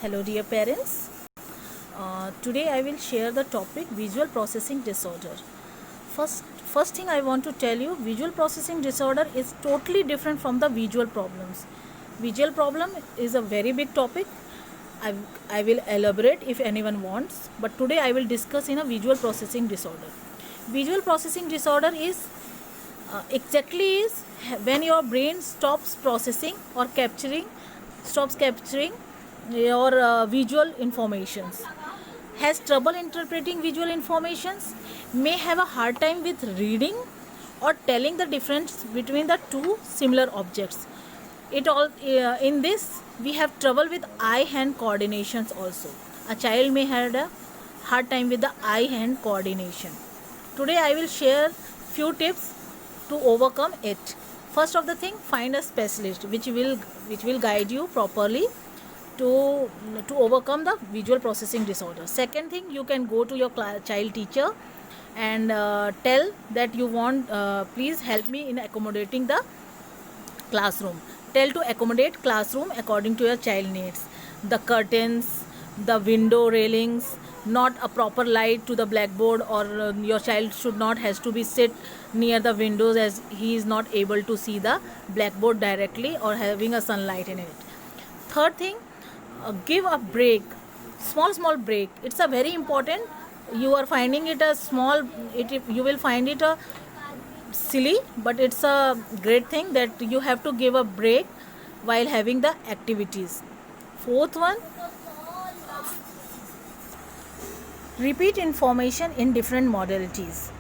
Hello dear parents. Today I will share the topic visual processing disorder. First thing I want to tell you, visual processing disorder is totally different from the visual problems. Visual problem is a very big topic. I will elaborate if anyone wants, but today I will discuss in a visual processing disorder. Visual processing disorder is exactly is when your brain stops processing or stops capturing your visual informations, has trouble interpreting visual informations, may have a hard time with reading or telling the difference between the two similar objects. It all in this we have trouble with eye hand coordinations also. A child may have a hard time with the eye hand coordination. Today I will share few tips to overcome it. First of the thing, find a specialist which will guide you properly to overcome the visual processing disorder. Second thing, you can go to your child teacher and tell that you want please help me in accommodating the classroom. Tell to accommodate classroom according to your child needs. The curtains, the window railings, not a proper light to the blackboard, or your child should not has to be sit near the windows as he is not able to see the blackboard directly or having a sunlight in it. Third thing, give a break, small break. It's a very important. You are finding it a small, you will find it a silly, but it's a great thing that you have to give a break while having the activities. Fourth one, repeat information in different modalities.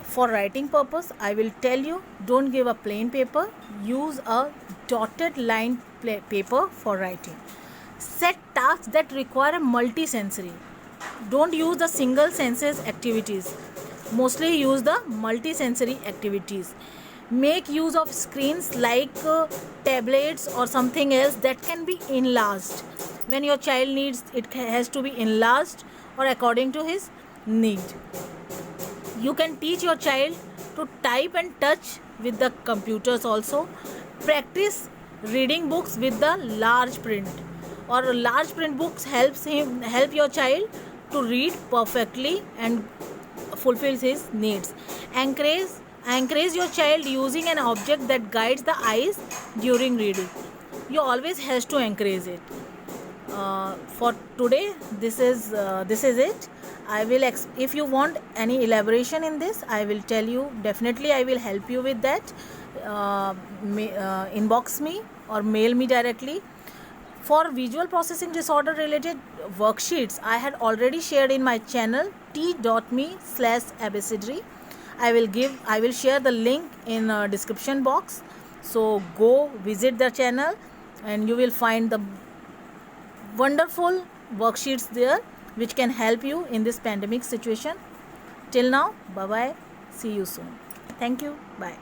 For writing purpose, I will tell you, don't give a plain paper, use a dotted line paper for writing. Set tasks that require multi-sensory. Don't use the single senses activities. Mostly use the multi-sensory activities. Make use of screens like tablets or something else that can be enlarged. When your child needs, it has to be enlarged or according to his need. You can teach your child to type and touch with the computers also. Practice reading books with the large print, or large print books help your child to read perfectly and fulfills his needs. Encourage your child using an object that guides the eyes during reading. You always has to encourage it. For today, this is it. I will if you want any elaboration in this, I will tell you. Definitely I will help you with that. Inbox me or mail me directly. For visual processing disorder related worksheets, I had already shared in my channel t.me/abcd. I will share the link in description box. So go visit the channel and you will find the wonderful worksheets there which can help you in this pandemic situation. Till now, bye bye. See you soon. Thank you. Bye.